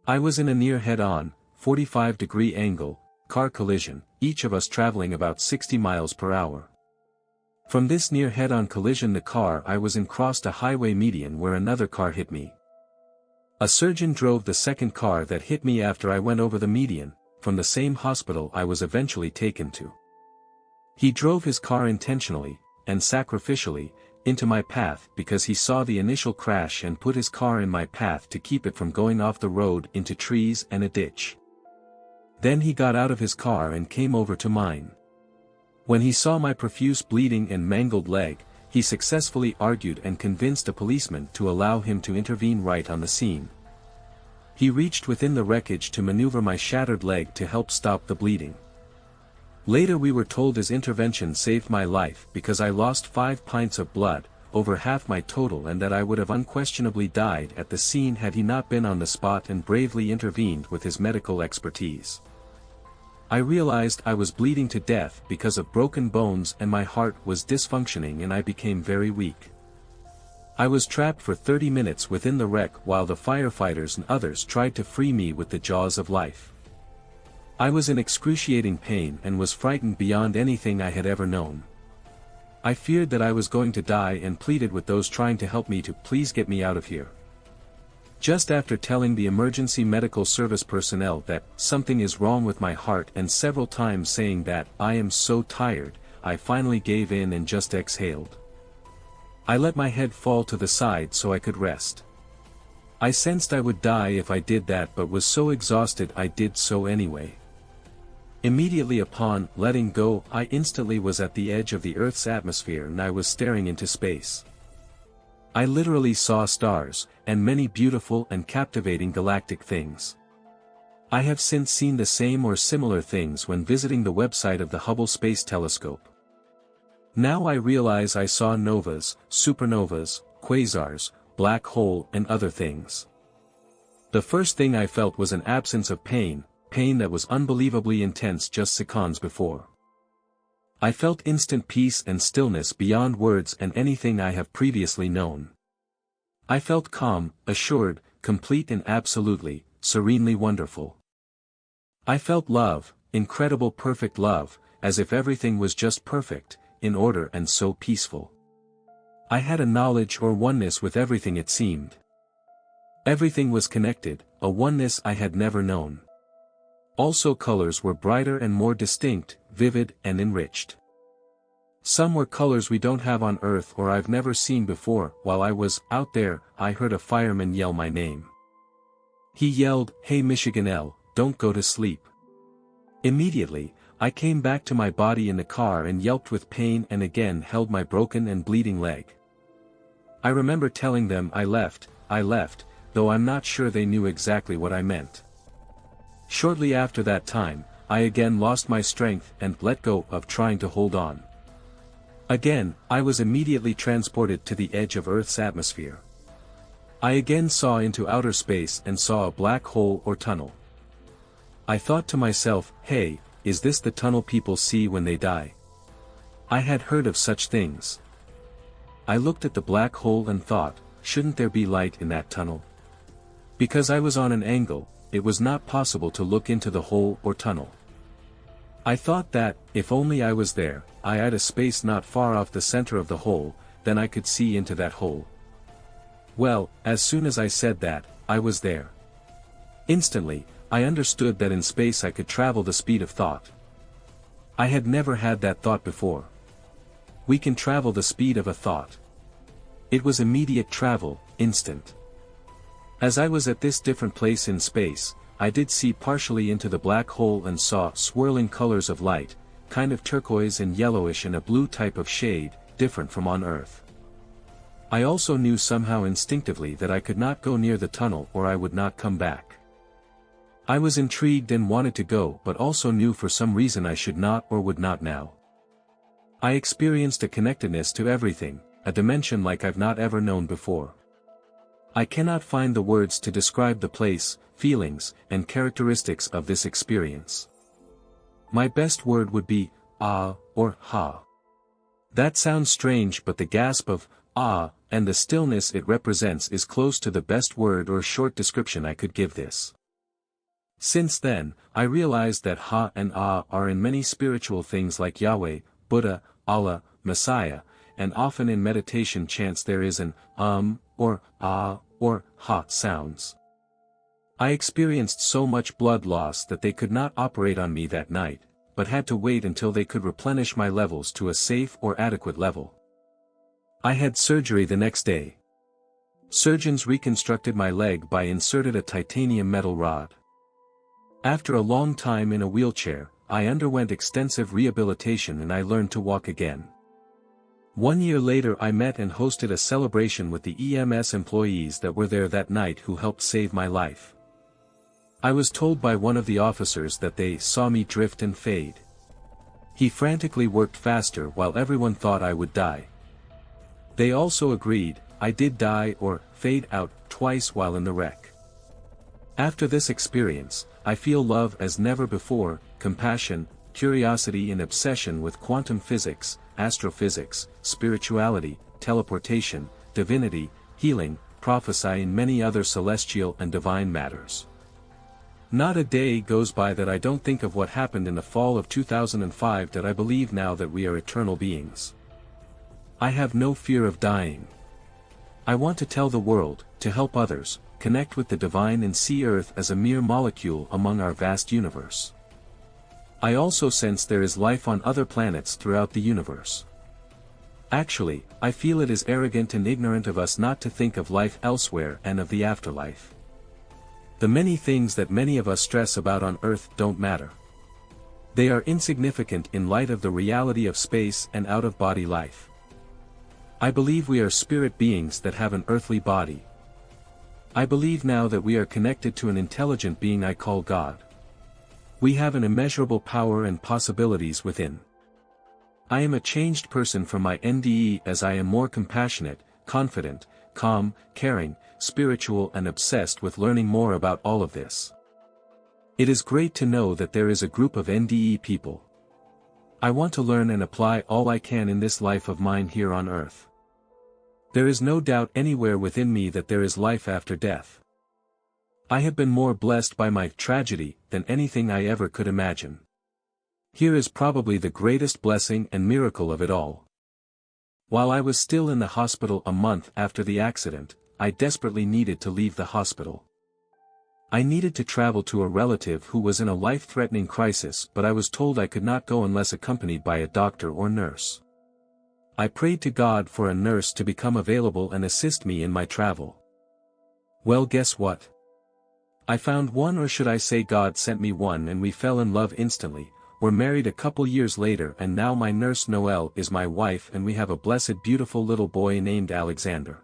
I was in a near head-on, 45-degree angle, car collision, each of us traveling about 60 miles per hour. From this near head-on collision the car I was in crossed a highway median where another car hit me. A surgeon drove the second car that hit me after I went over the median, from the same hospital I was eventually taken to. He drove his car intentionally, and sacrificially, into my path because he saw the initial crash and put his car in my path to keep it from going off the road into trees and a ditch. Then he got out of his car and came over to mine. When he saw my profuse bleeding and mangled leg, he successfully argued and convinced a policeman to allow him to intervene right on the scene. He reached within the wreckage to maneuver my shattered leg to help stop the bleeding. Later we were told his intervention saved my life because I lost 5 pints of blood, over half my total, and that I would have unquestionably died at the scene had he not been on the spot and bravely intervened with his medical expertise. I realized I was bleeding to death because of broken bones and my heart was dysfunctioning and I became very weak. I was trapped for 30 minutes within the wreck while the firefighters and others tried to free me with the jaws of life. I was in excruciating pain and was frightened beyond anything I had ever known. I feared that I was going to die and pleaded with those trying to help me to please get me out of here. Just after telling the emergency medical service personnel that something is wrong with my heart and several times saying that I am so tired, I finally gave in and just exhaled. I let my head fall to the side so I could rest. I sensed I would die if I did that but was so exhausted I did so anyway. Immediately upon letting go, I instantly was at the edge of the Earth's atmosphere and I was staring into space. I literally saw stars, and many beautiful and captivating galactic things. I have since seen the same or similar things when visiting the website of the Hubble Space Telescope. Now I realize I saw novas, supernovas, quasars, black hole and other things. The first thing I felt was an absence of pain that was unbelievably intense just seconds before. I felt instant peace and stillness beyond words and anything I have previously known. I felt calm, assured, complete and absolutely, serenely wonderful. I felt love, incredible perfect love, as if everything was just perfect, in order and so peaceful. I had a knowledge or oneness with everything it seemed. Everything was connected, a oneness I had never known. Also colors were brighter and more distinct, vivid and enriched. Some were colors we don't have on Earth or I've never seen before. While I was out there, I heard a fireman yell my name. He yelled, "Hey Michigan L, don't go to sleep." Immediately, I came back to my body in the car and yelped with pain and again held my broken and bleeding leg. I remember telling them I left, though I'm not sure they knew exactly what I meant. Shortly after that time, I again lost my strength and let go of trying to hold on. Again, I was immediately transported to the edge of Earth's atmosphere. I again saw into outer space and saw a black hole or tunnel. I thought to myself, hey, is this the tunnel people see when they die? I had heard of such things. I looked at the black hole and thought, shouldn't there be light in that tunnel? Because I was on an angle, it was not possible to look into the hole or tunnel. I thought that, if only I was there, I had a space not far off the center of the hole, then I could see into that hole. Well, as soon as I said that, I was there. Instantly, I understood that in space I could travel the speed of thought. I had never had that thought before. We can travel the speed of a thought. It was immediate travel, instant. As I was at this different place in space, I did see partially into the black hole and saw swirling colors of light, kind of turquoise and yellowish and a blue type of shade, different from on Earth. I also knew somehow instinctively that I could not go near the tunnel or I would not come back. I was intrigued and wanted to go but also knew for some reason I should not or would not now. I experienced a connectedness to everything, a dimension like I've not ever known before. I cannot find the words to describe the place, feelings, and characteristics of this experience. My best word would be, ah, or ha. That sounds strange but the gasp of, ah, and the stillness it represents is close to the best word or short description I could give this. Since then, I realized that ha and ah are in many spiritual things like Yahweh, Buddha, Allah, Messiah, and often in meditation chants there is an or ah, or ha sounds. I experienced so much blood loss that they could not operate on me that night, but had to wait until they could replenish my levels to a safe or adequate level. I had surgery the next day. Surgeons reconstructed my leg by inserted a titanium metal rod. After a long time in a wheelchair, I underwent extensive rehabilitation and I learned to walk again. 1 year later I met and hosted a celebration with the EMS employees that were there that night who helped save my life. I was told by one of the officers that they saw me drift and fade. He frantically worked faster while everyone thought I would die. They also agreed, I did die or fade out twice while in the wreck. After this experience, I feel love as never before, compassion, curiosity and obsession with quantum physics, astrophysics, spirituality, teleportation, divinity, healing, prophecy and many other celestial and divine matters. Not a day goes by that I don't think of what happened in the fall of 2005 that I believe now that we are eternal beings. I have no fear of dying. I want to tell the world, to help others, connect with the divine and see Earth as a mere molecule among our vast universe. I also sense there is life on other planets throughout the universe. Actually, I feel it is arrogant and ignorant of us not to think of life elsewhere and of the afterlife. The many things that many of us stress about on Earth don't matter. They are insignificant in light of the reality of space and out-of-body life. I believe we are spirit beings that have an earthly body. I believe now that we are connected to an intelligent being I call God. We have an immeasurable power and possibilities within. I am a changed person from my NDE as I am more compassionate, confident, calm, caring, spiritual and obsessed with learning more about all of this. It is great to know that there is a group of NDE people. I want to learn and apply all I can in this life of mine here on Earth. There is no doubt anywhere within me that there is life after death. I have been more blessed by my tragedy than anything I ever could imagine. Here is probably the greatest blessing and miracle of it all. While I was still in the hospital a month after the accident, I desperately needed to leave the hospital. I needed to travel to a relative who was in a life-threatening crisis, but I was told I could not go unless accompanied by a doctor or nurse. I prayed to God for a nurse to become available and assist me in my travel. Well, guess what? I found one, or should I say God sent me one, and we fell in love instantly. We're married a couple years later and now my nurse Noelle is my wife and we have a blessed beautiful little boy named Alexander.